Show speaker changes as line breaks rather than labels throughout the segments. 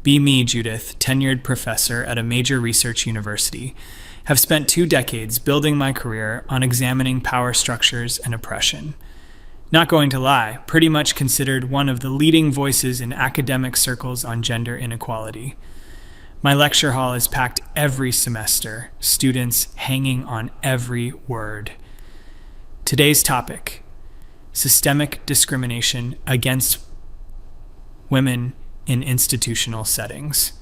Be me, Judith, tenured professor at a major research university. Have spent 2 decades building my career on examining power structures and oppression. Not going to lie, pretty much considered one of the leading voices in academic circles on gender inequality. My lecture hall is packed every semester, students hanging on every word. Today's topic: systemic discrimination against women in institutional settings.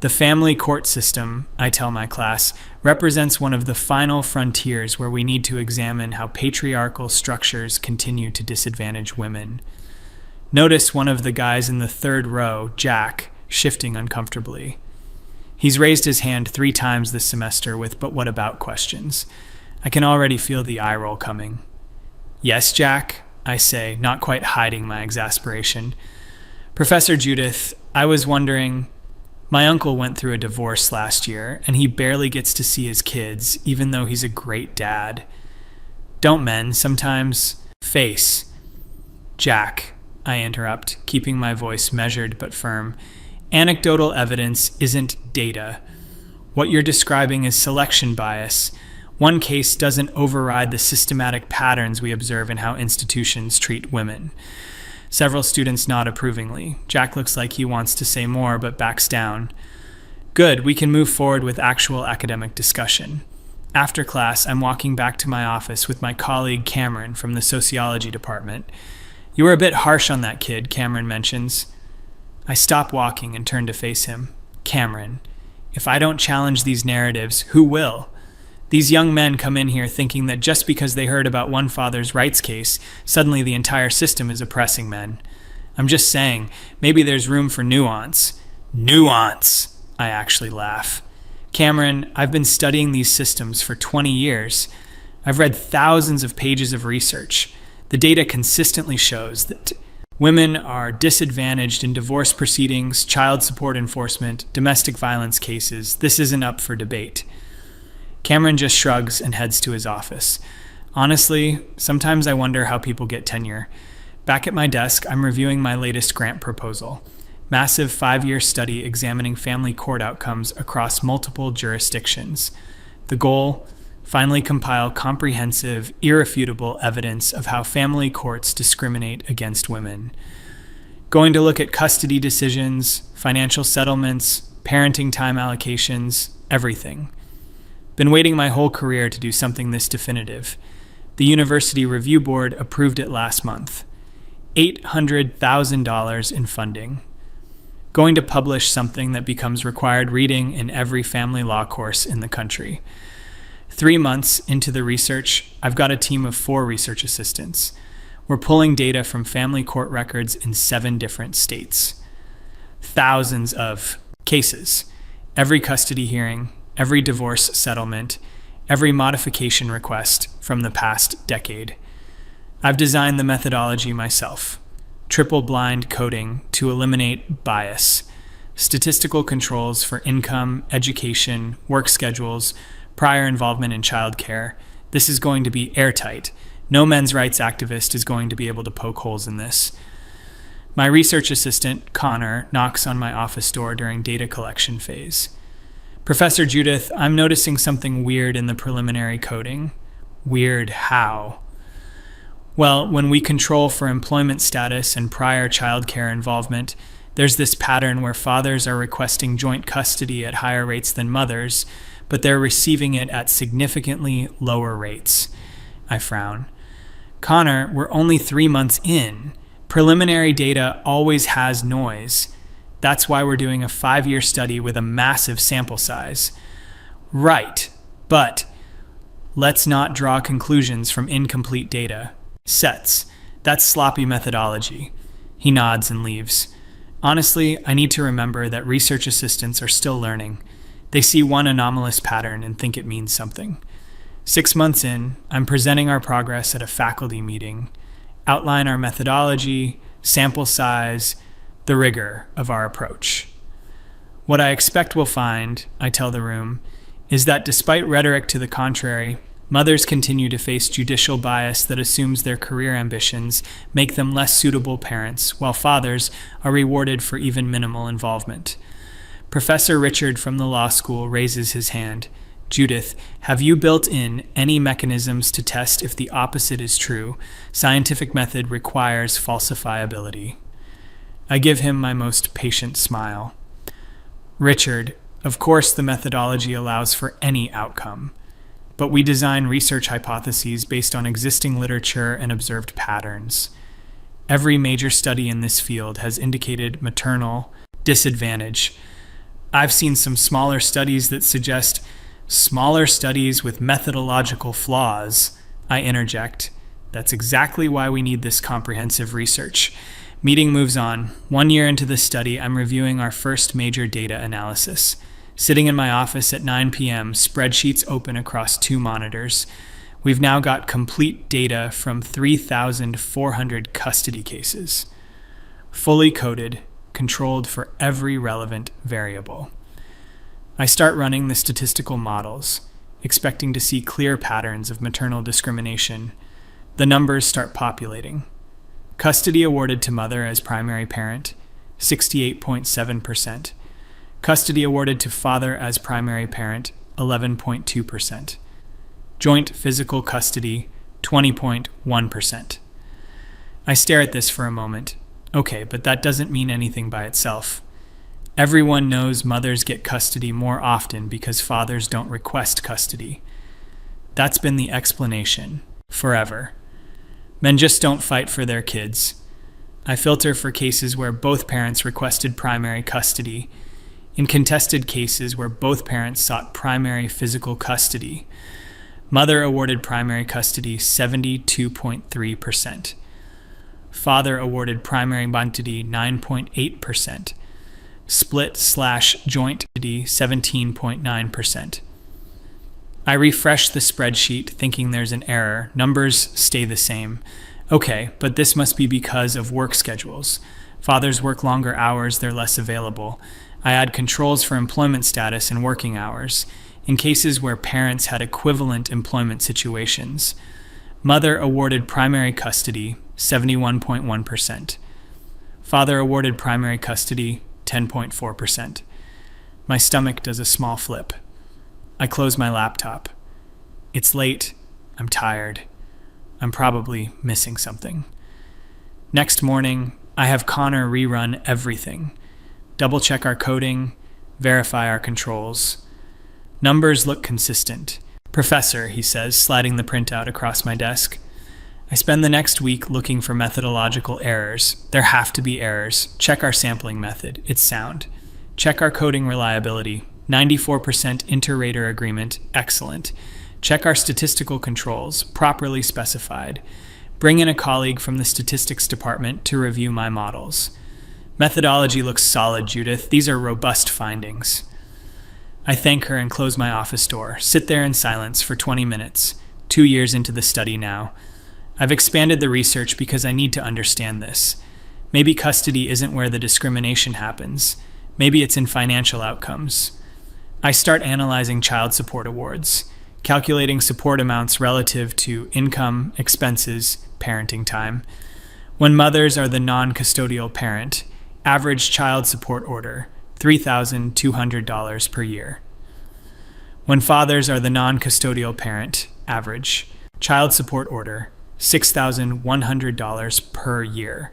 The family court system, I tell my class, represents one of the final frontiers where we need to examine how patriarchal structures continue to disadvantage women. Notice one of the guys in the 3rd row, Jack, shifting uncomfortably. He's raised his hand 3 times this semester with "but what about" questions. I can already feel the eye roll coming. "Yes, Jack," I say, not quite hiding my exasperation. "Professor Judith, I was wondering, my uncle went through a divorce last year, and he barely gets to see his kids, even though he's a great dad. Don't men sometimes face?" "Jack," I interrupt, keeping my voice measured but firm, "anecdotal evidence isn't data. What you're describing is selection bias. One case doesn't override the systematic patterns we observe in how institutions treat women." Several students nod approvingly. Jack looks like he wants to say more, but backs down. Good, we can move forward with actual academic discussion. After class, I'm walking back to my office with my colleague Cameron from the sociology department. "You were a bit harsh on that kid," Cameron mentions. I stop walking and turn to face him. "Cameron, if I don't challenge these narratives, who will? These young men come in here thinking that just because they heard about one father's rights case, suddenly the entire system is oppressing men. I'm just saying, maybe there's room for nuance." "Nuance!" I actually laugh. "Cameron, I've been studying these systems for 20 years. I've read thousands of pages of research. The data consistently shows that women are disadvantaged in divorce proceedings, child support enforcement, domestic violence cases. This isn't up for debate." Cameron just shrugs and heads to his office. Honestly, sometimes I wonder how people get tenure. Back at my desk, I'm reviewing my latest grant proposal. Massive 5-year study examining family court outcomes across multiple jurisdictions. The goal? Finally compile comprehensive, irrefutable evidence of how family courts discriminate against women. Going to look at custody decisions, financial settlements, parenting time allocations, everything. Been waiting my whole career to do something this definitive. The University Review Board approved it last month. $800,000 in funding. Going to publish something that becomes required reading in every family law course in the country. 3 months into the research, I've got a team of 4 research assistants. We're pulling data from family court records in 7 different states. Thousands of cases. Every custody hearing, every divorce settlement, every modification request from the past decade. I've designed the methodology myself. Triple-blind coding to eliminate bias. Statistical controls for income, education, work schedules, prior involvement in childcare. This is going to be airtight. No men's rights activist is going to be able to poke holes in this. My research assistant, Connor, knocks on my office door during data collection phase. "Professor Judith, I'm noticing something weird in the preliminary coding." "Weird how?" "Well, when we control for employment status and prior childcare involvement, there's this pattern where fathers are requesting joint custody at higher rates than mothers, but they're receiving it at significantly lower rates." I frown. "Connor, we're only 3 months in. Preliminary data always has noise. That's why we're doing a 5-year study with a massive sample size." "Right, but let's not draw conclusions from incomplete data. Sets. That's sloppy methodology." He nods and leaves. Honestly, I need to remember that research assistants are still learning. They see one anomalous pattern and think it means something. 6 months in, I'm presenting our progress at a faculty meeting. Outline our methodology, sample size, the rigor of our approach. What I expect we'll find, I tell the room, is that despite rhetoric to the contrary, Mothers continue to face judicial bias that assumes their career ambitions make them less suitable parents, while fathers are rewarded for even minimal involvement. Professor Richard from the law school raises his hand. Judith, have you built in any mechanisms to test if the opposite is true? Scientific method requires falsifiability. I give him my most patient smile. Richard, of course the methodology allows for any outcome, but we design research hypotheses based on existing literature and observed patterns. Every major study in this field has indicated maternal disadvantage. I've seen some smaller studies that suggest smaller studies with methodological flaws. I interject. That's exactly why we need this comprehensive research. Meeting moves on. 1 year into the study, I'm reviewing our first major data analysis. Sitting in my office at 9 p.m., spreadsheets open across 2 monitors. We've now got complete data from 3,400 custody cases. Fully coded, controlled for every relevant variable. I start running the statistical models, expecting to see clear patterns of maternal discrimination. The numbers start populating. Custody awarded to mother as primary parent, 68.7%. Custody awarded to father as primary parent, 11.2%. Joint physical custody, 20.1%. I stare at this for a moment. Okay, but that doesn't mean anything by itself. Everyone knows mothers get custody more often because fathers don't request custody. That's been the explanation, forever. Men just don't fight for their kids. I filter for cases where both parents requested primary custody. In contested cases where both parents sought primary physical custody, mother awarded primary custody 72.3%. Father awarded primary custody 9.8%. Split/joint custody 17.9%. I refresh the spreadsheet thinking there's an error. Numbers stay the same. Okay, but this must be because of work schedules. Fathers work longer hours, they're less available. I add controls for employment status and working hours. In cases where parents had equivalent employment situations, mother awarded primary custody 71.1%. Father awarded primary custody 10.4%. My stomach does a small flip. I close my laptop. It's late. I'm tired. I'm probably missing something. Next morning, I have Connor rerun everything. Double-check our coding, verify our controls. Numbers look consistent. Professor, he says, sliding the printout across my desk. I spend the next week looking for methodological errors. There have to be errors. Check our sampling method. It's sound. Check our coding reliability. 94% inter-rater agreement. Excellent. Check our statistical controls. Properly specified. Bring in a colleague from the statistics department to review my models. Methodology looks solid, Judith. These are robust findings. I thank her and close my office door. Sit there in silence for 20 minutes. 2 years into the study now. I've expanded the research because I need to understand this. Maybe custody isn't where the discrimination happens. Maybe it's in financial outcomes. I start analyzing child support awards, calculating support amounts relative to income, expenses, parenting time. When mothers are the non-custodial parent, average child support order, $3,200 per year. When fathers are the non-custodial parent, average child support order, $6,100 per year.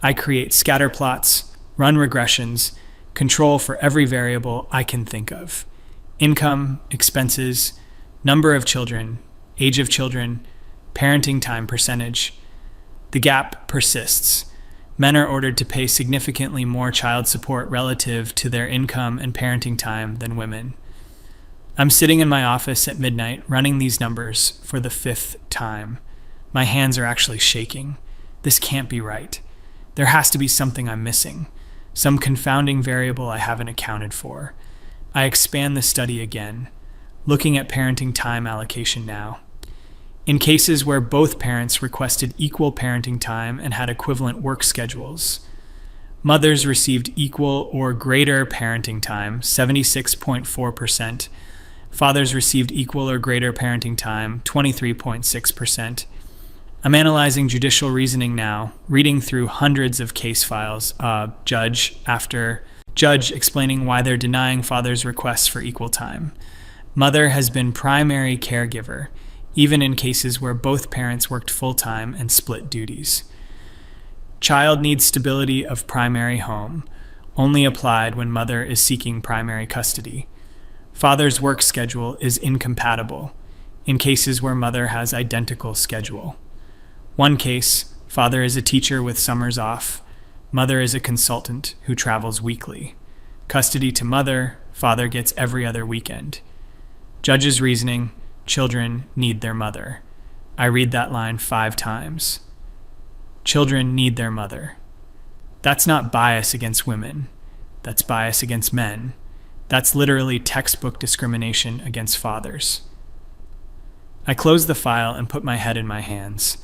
I create scatter plots, run regressions, control for every variable I can think of. Income, expenses, number of children, age of children, parenting time percentage. The gap persists. Men are ordered to pay significantly more child support relative to their income and parenting time than women. I'm sitting in my office at midnight running these numbers for the 5th time. My hands are actually shaking. This can't be right. There has to be something I'm missing, some confounding variable I haven't accounted for. I expand the study again, looking at parenting time allocation now. In cases where both parents requested equal parenting time and had equivalent work schedules, mothers received equal or greater parenting time, 76.4%. Fathers received equal or greater parenting time, 23.6%. I'm analyzing judicial reasoning now, reading through hundreds of case files, judge after judge explaining why they're denying fathers' requests for equal time. Mother has been primary caregiver, even in cases where both parents worked full-time and split duties. Child needs stability of primary home, only applied when mother is seeking primary custody. Father's work schedule is incompatible, in cases where mother has identical schedule. One case, father is a teacher with summers off, mother is a consultant who travels weekly. Custody to mother, father gets every other weekend. Judge's reasoning, children need their mother. I read that line 5 times. Children need their mother. That's not bias against women. That's bias against men. That's literally textbook discrimination against fathers. I close the file and put my head in my hands.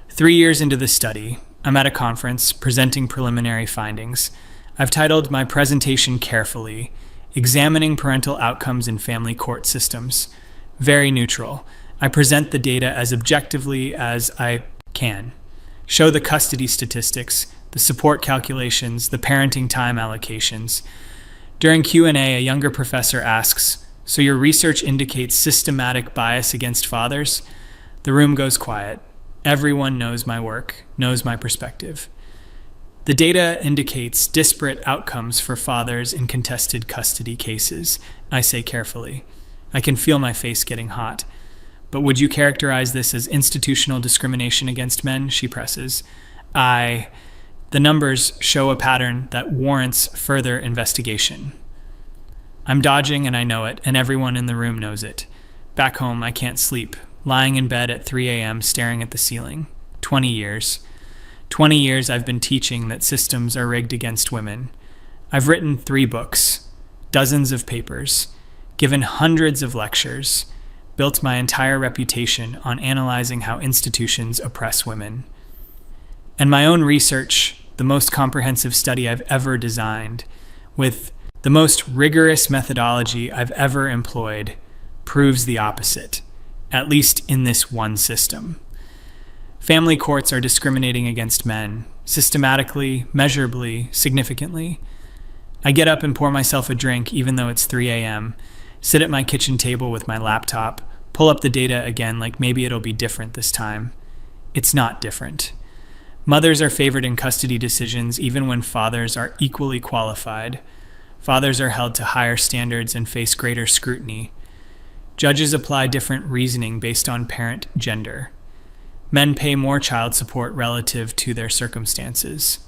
3 years into the study, I'm at a conference presenting preliminary findings. I've titled my presentation carefully, Examining Parental Outcomes in Family Court Systems. Very neutral. I present the data as objectively as I can. Show the custody statistics, the support calculations, the parenting time allocations. During Q&A, a younger professor asks, "So your research indicates systematic bias against fathers?" The room goes quiet. Everyone knows my work, knows my perspective. The data indicates disparate outcomes for fathers in contested custody cases, I say carefully. I can feel my face getting hot. But would you characterize this as institutional discrimination against men? She presses. The numbers show a pattern that warrants further investigation. I'm dodging and I know it, and everyone in the room knows it. Back home, I can't sleep, lying in bed at 3 a.m. staring at the ceiling. 20 years. 20 years I've been teaching that systems are rigged against women. I've written 3 books, dozens of papers, given hundreds of lectures, built my entire reputation on analyzing how institutions oppress women. And my own research, the most comprehensive study I've ever designed, with the most rigorous methodology I've ever employed, proves the opposite, at least in this one system. Family courts are discriminating against men, systematically, measurably, significantly. I get up and pour myself a drink even though it's 3 a.m., sit at my kitchen table with my laptop, pull up the data again like maybe it'll be different this time. It's not different. Mothers are favored in custody decisions even when fathers are equally qualified. Fathers are held to higher standards and face greater scrutiny. Judges apply different reasoning based on parent gender. Men pay more child support relative to their circumstances.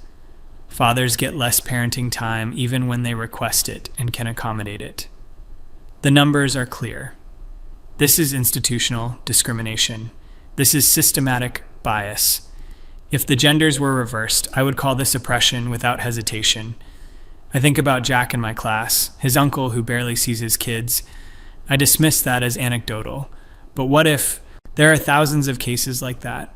Fathers get less parenting time even when they request it and can accommodate it. The numbers are clear. This is institutional discrimination. This is systematic bias. If the genders were reversed, I would call this oppression without hesitation. I think about Jack in my class, his uncle who barely sees his kids. I dismiss that as anecdotal. But what if there are thousands of cases like that?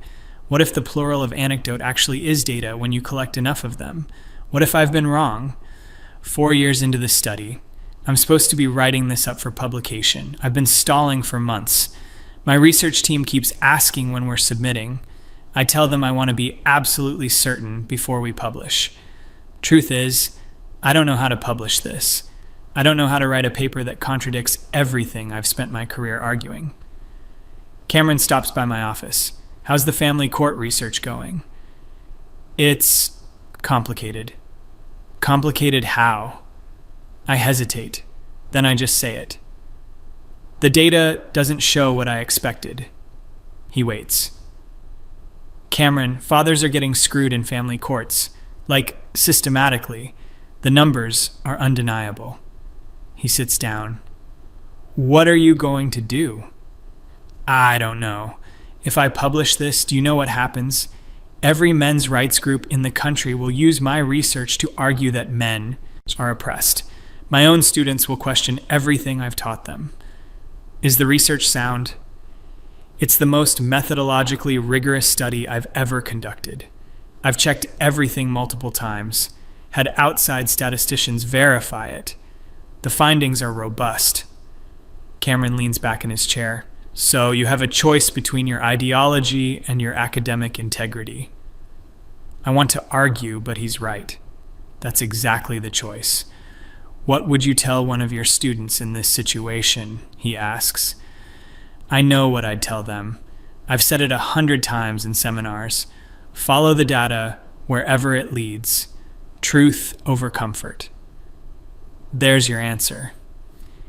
What if the plural of anecdote actually is data when you collect enough of them? What if I've been wrong? 4 years into the study, I'm supposed to be writing this up for publication. I've been stalling for months. My research team keeps asking when we're submitting. I tell them I want to be absolutely certain before we publish. Truth is, I don't know how to publish this. I don't know how to write a paper that contradicts everything I've spent my career arguing. Cameron stops by my office. How's the family court research going? It's complicated. Complicated how? I hesitate. Then I just say it. The data doesn't show what I expected. He waits. Cameron, fathers are getting screwed in family courts. Like, systematically. The numbers are undeniable. He sits down. What are you going to do? I don't know. If I publish this, do you know what happens? Every men's rights group in the country will use my research to argue that men are oppressed. My own students will question everything I've taught them. Is the research sound? It's the most methodologically rigorous study I've ever conducted. I've checked everything multiple times, had outside statisticians verify it. The findings are robust. Cameron leans back in his chair. So you have a choice between your ideology and your academic integrity. I want to argue, but he's right. That's exactly the choice. What would you tell one of your students in this situation? He asks. I know what I'd tell them. I've said it 100 times in seminars. Follow the data wherever it leads. Truth over comfort. There's your answer.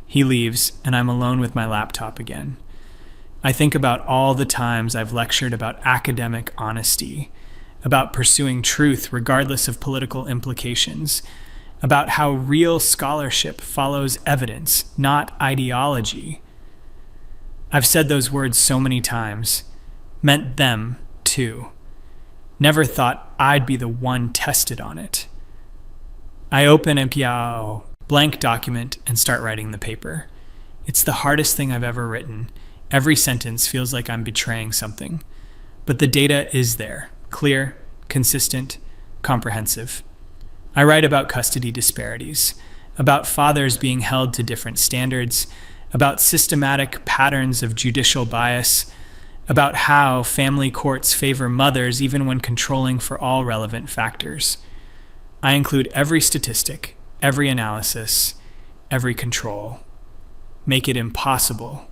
He leaves, and I'm alone with my laptop again. I think about all the times I've lectured about academic honesty, about pursuing truth regardless of political implications, about how real scholarship follows evidence, not ideology. I've said those words so many times, meant them too. Never thought I'd be the one tested on it. I open a blank document and start writing the paper. It's the hardest thing I've ever written. Every sentence feels like I'm betraying something. But the data is there, clear, consistent, comprehensive. I write about custody disparities, about fathers being held to different standards, about systematic patterns of judicial bias, about how family courts favor mothers even when controlling for all relevant factors. I include every statistic, every analysis, every control. Make it impossible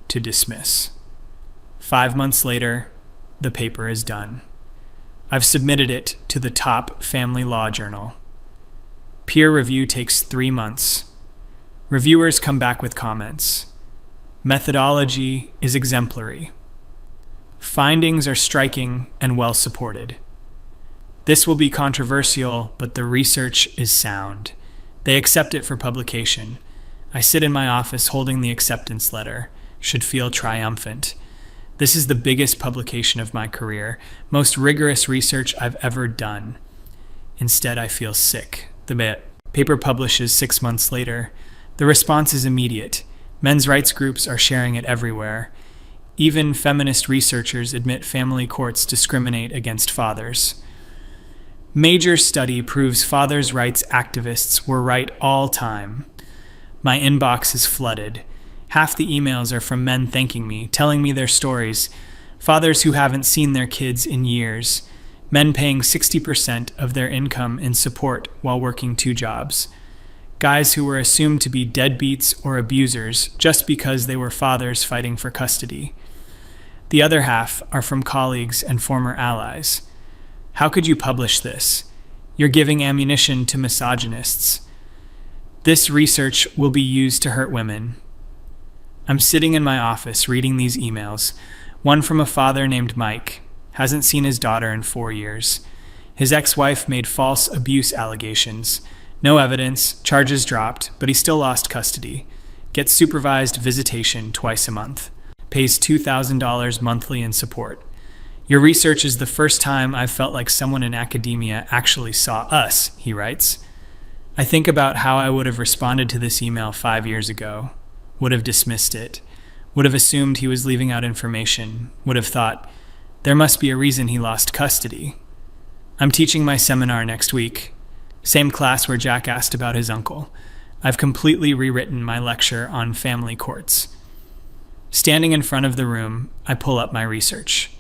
to dismiss. 5 months later, the paper is done. I've submitted it to the top family law journal. Peer review takes 3 months. Reviewers come back with comments. Methodology is exemplary. Findings are striking and well supported. This will be controversial, but the research is sound. They accept it for publication. I sit in my office holding the acceptance letter, should feel triumphant. This is the biggest publication of my career, most rigorous research I've ever done. Instead, I feel sick. The paper publishes 6 months later. The response is immediate. Men's rights groups are sharing it everywhere. Even feminist researchers admit family courts discriminate against fathers. Major study proves fathers' rights activists were right all time. My inbox is flooded. Half the emails are from men thanking me, telling me their stories. Fathers who haven't seen their kids in years. Men paying 60% of their income in support while working 2 jobs. Guys who were assumed to be deadbeats or abusers just because they were fathers fighting for custody. The other half are from colleagues and former allies. How could you publish this? You're giving ammunition to misogynists. This research will be used to hurt women. I'm sitting in my office reading these emails, one from a father named Mike, hasn't seen his daughter in 4 years. His ex-wife made false abuse allegations. No evidence, charges dropped, but he still lost custody. Gets supervised visitation twice a month. Pays $2,000 monthly in support. Your research is the first time I've felt like someone in academia actually saw us, he writes. I think about how I would have responded to this email 5 years ago. Would have dismissed it. Would have assumed he was leaving out information. Would have thought, there must be a reason he lost custody. I'm teaching my seminar next week. Same class where Jack asked about his uncle. I've completely rewritten my lecture on family courts. Standing in front of the room, I pull up my research.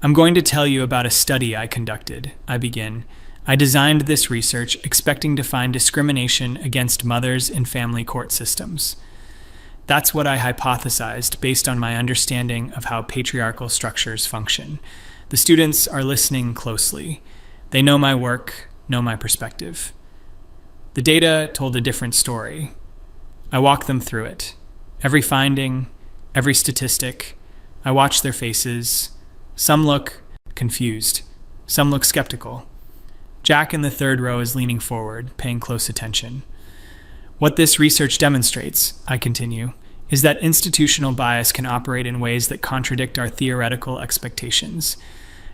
I'm going to tell you about a study I conducted, I begin. I designed this research expecting to find discrimination against mothers in family court systems. That's what I hypothesized based on my understanding of how patriarchal structures function. The students are listening closely. They know my work, know my perspective. The data told a different story. I walk them through it. Every finding, every statistic. I watch their faces. Some look confused. Some look skeptical. Jack in the 3rd row is leaning forward, paying close attention. What this research demonstrates, I continue, is that institutional bias can operate in ways that contradict our theoretical expectations.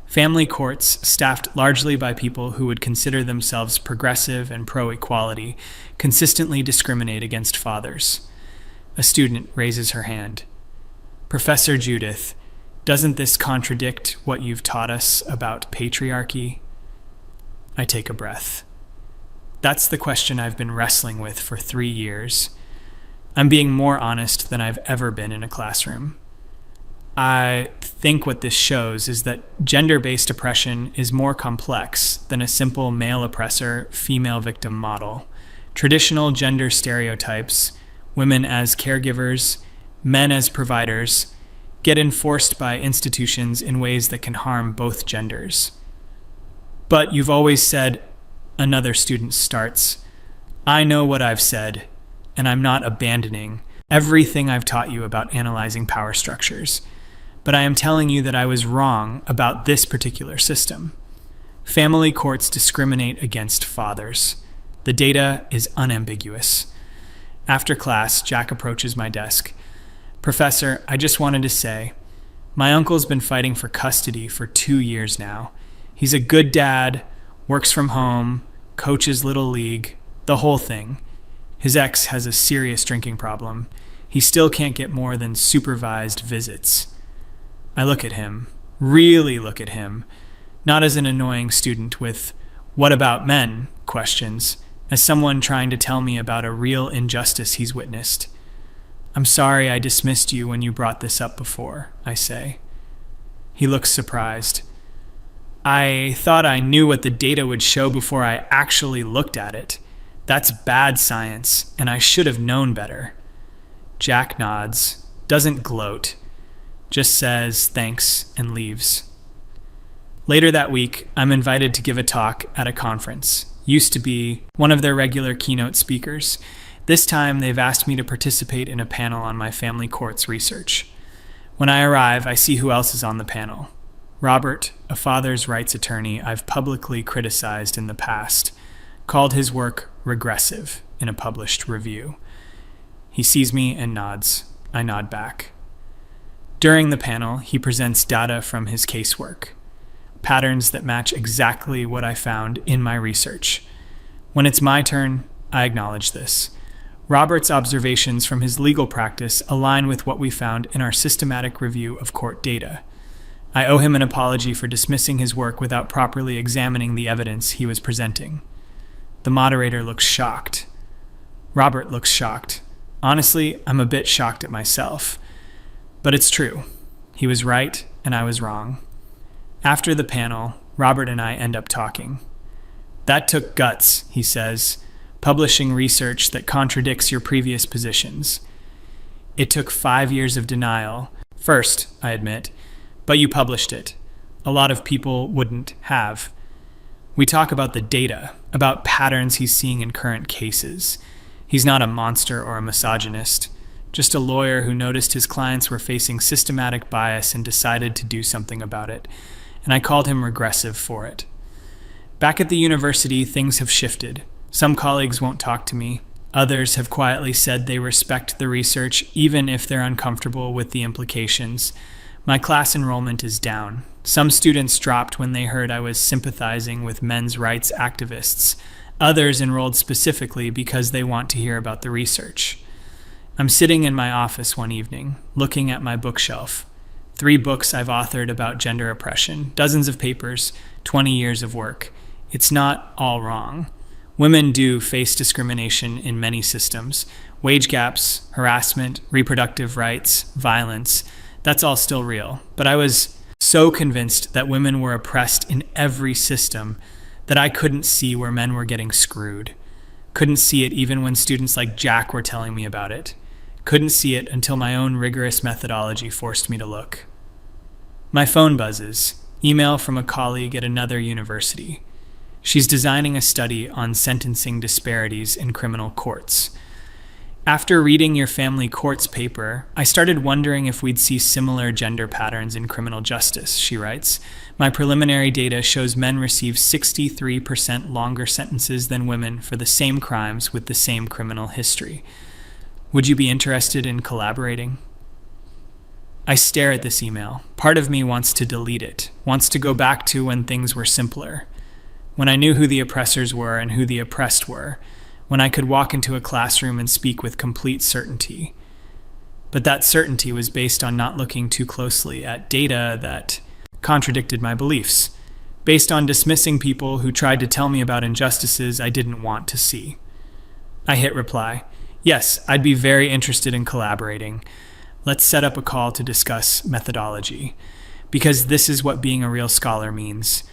Family courts, staffed largely by people who would consider themselves progressive and pro-equality, consistently discriminate against fathers. A student raises her hand. Professor Judith, doesn't this contradict what you've taught us about patriarchy? I take a breath. That's the question I've been wrestling with for 3 years. I'm being more honest than I've ever been in a classroom. I think what this shows is that gender-based oppression is more complex than a simple male oppressor, female victim model. Traditional gender stereotypes, women as caregivers, men as providers, get enforced by institutions in ways that can harm both genders. But you've always said, another student starts, I know what I've said, and I'm not abandoning everything I've taught you about analyzing power structures. But I am telling you that I was wrong about this particular system. Family courts discriminate against fathers. The data is unambiguous. After class, Jack approaches my desk. Professor, I just wanted to say, my uncle's been fighting for custody for 2 years now. He's a good dad, works from home, coaches Little League, the whole thing. His ex has a serious drinking problem. He still can't get more than supervised visits. I look at him, really look at him, not as an annoying student with "what about men?" questions, as someone trying to tell me about a real injustice he's witnessed. I'm sorry I dismissed you when you brought this up before, I say. He looks surprised. I thought I knew what the data would show before I actually looked at it. That's bad science, and I should have known better. Jack nods, doesn't gloat, just says thanks and leaves. Later that week, I'm invited to give a talk at a conference. Used to be one of their regular keynote speakers. This time, they've asked me to participate in a panel on my family courts research. When I arrive, I see who else is on the panel. Robert, a father's rights attorney I've publicly criticized in the past, called his work regressive in a published review. He sees me and nods. I nod back. During the panel, he presents data from his casework, patterns that match exactly what I found in my research. When it's my turn, I acknowledge this. Robert's observations from his legal practice align with what we found in our systematic review of court data. I owe him an apology for dismissing his work without properly examining the evidence he was presenting. The moderator looks shocked. Robert looks shocked. Honestly, I'm a bit shocked at myself. But it's true. He was right, and I was wrong. After the panel, Robert and I end up talking. That took guts, he says, publishing research that contradicts your previous positions. It took 5 years of denial. First, I admit, but you published it. A lot of people wouldn't have. We talk about the data, about patterns he's seeing in current cases. He's not a monster or a misogynist, just a lawyer who noticed his clients were facing systematic bias and decided to do something about it, and I called him regressive for it. Back at the university, things have shifted. Some colleagues won't talk to me. Others have quietly said they respect the research, even if they're uncomfortable with the implications. My class enrollment is down. Some students dropped when they heard I was sympathizing with men's rights activists. Others enrolled specifically because they want to hear about the research. I'm sitting in my office one evening, looking at my bookshelf. 3 books I've authored about gender oppression, dozens of papers, 20 years of work. It's not all wrong. Women do face discrimination in many systems. Wage gaps, harassment, reproductive rights, violence, that's all still real. But I was so convinced that women were oppressed in every system that I couldn't see where men were getting screwed. Couldn't see it even when students like Jack were telling me about it. Couldn't see it until my own rigorous methodology forced me to look. My phone buzzes. Email from a colleague at another university. She's designing a study on sentencing disparities in criminal courts. After reading your family courts paper, I started wondering if we'd see similar gender patterns in criminal justice, she writes. My preliminary data shows men receive 63% longer sentences than women for the same crimes with the same criminal history. Would you be interested in collaborating? I stare at this email. Part of me wants to delete it, wants to go back to when things were simpler, when I knew who the oppressors were and who the oppressed were, when I could walk into a classroom and speak with complete certainty. But that certainty was based on not looking too closely at data that contradicted my beliefs, based on dismissing people who tried to tell me about injustices I didn't want to see. I hit reply. Yes, I'd be very interested in collaborating. Let's set up a call to discuss methodology, because this is what being a real scholar means.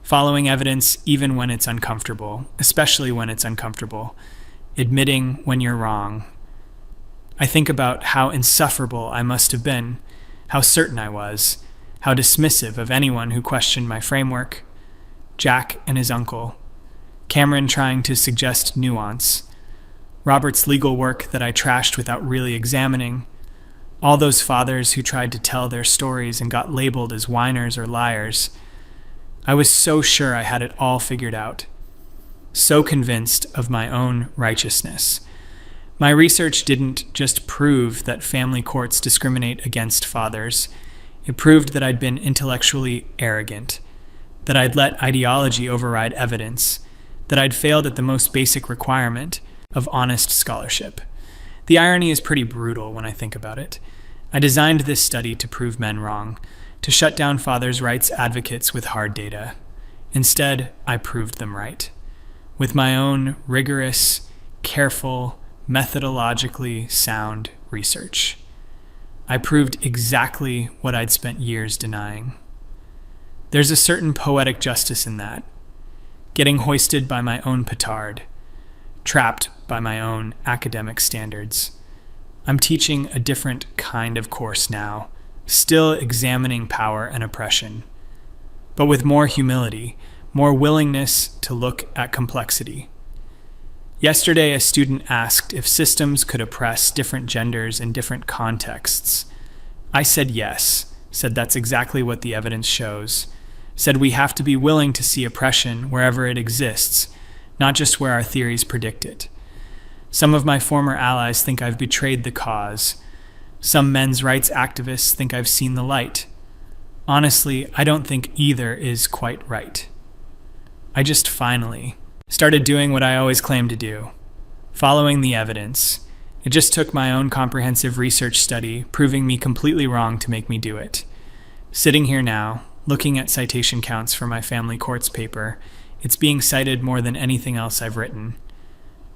Following evidence even when it's uncomfortable, especially when it's uncomfortable. Admitting when you're wrong. I think about how insufferable I must have been, how certain I was, how dismissive of anyone who questioned my framework. Jack and his uncle. Cameron trying to suggest nuance. Robert's legal work that I trashed without really examining. All those fathers who tried to tell their stories and got labeled as whiners or liars. I was so sure I had it all figured out. So convinced of my own righteousness. My research didn't just prove that family courts discriminate against fathers. It proved that I'd been intellectually arrogant, that I'd let ideology override evidence, that I'd failed at the most basic requirement of honest scholarship. The irony is pretty brutal when I think about it. I designed this study to prove men wrong, to shut down fathers' rights advocates with hard data. Instead, I proved them right. With my own rigorous, careful, methodologically sound research. I proved exactly what I'd spent years denying. There's a certain poetic justice in that. Getting hoisted by my own petard, trapped by my own academic standards. I'm teaching a different kind of course now, still examining power and oppression, but with more humility, more willingness to look at complexity. Yesterday, a student asked if systems could oppress different genders in different contexts. I said yes, said that's exactly what the evidence shows, said we have to be willing to see oppression wherever it exists, not just where our theories predict it. Some of my former allies think I've betrayed the cause. Some men's rights activists think I've seen the light. Honestly, I don't think either is quite right. I just finally started doing what I always claimed to do, following the evidence. It just took my own comprehensive research study proving me completely wrong to make me do it. Sitting here now, looking at citation counts for my family courts paper, it's being cited more than anything else I've written.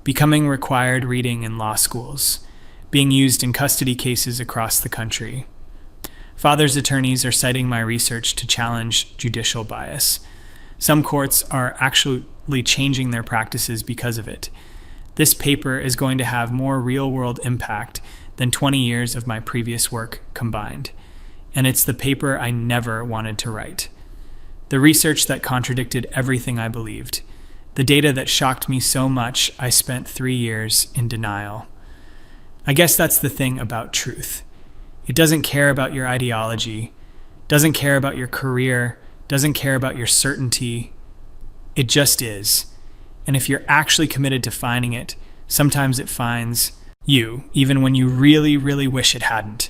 Becoming required reading in law schools, being used in custody cases across the country. Fathers' attorneys are citing my research to challenge judicial bias. Some courts are actually changing their practices because of it. This paper is going to have more real-world impact than 20 years of my previous work combined. And it's the paper I never wanted to write. The research that contradicted everything I believed. The data that shocked me so much I spent 3 years in denial. I guess that's the thing about truth. It doesn't care about your ideology, doesn't care about your career, doesn't care about your certainty. It just is. And if you're actually committed to finding it, sometimes it finds you, even when you really, really wish it hadn't.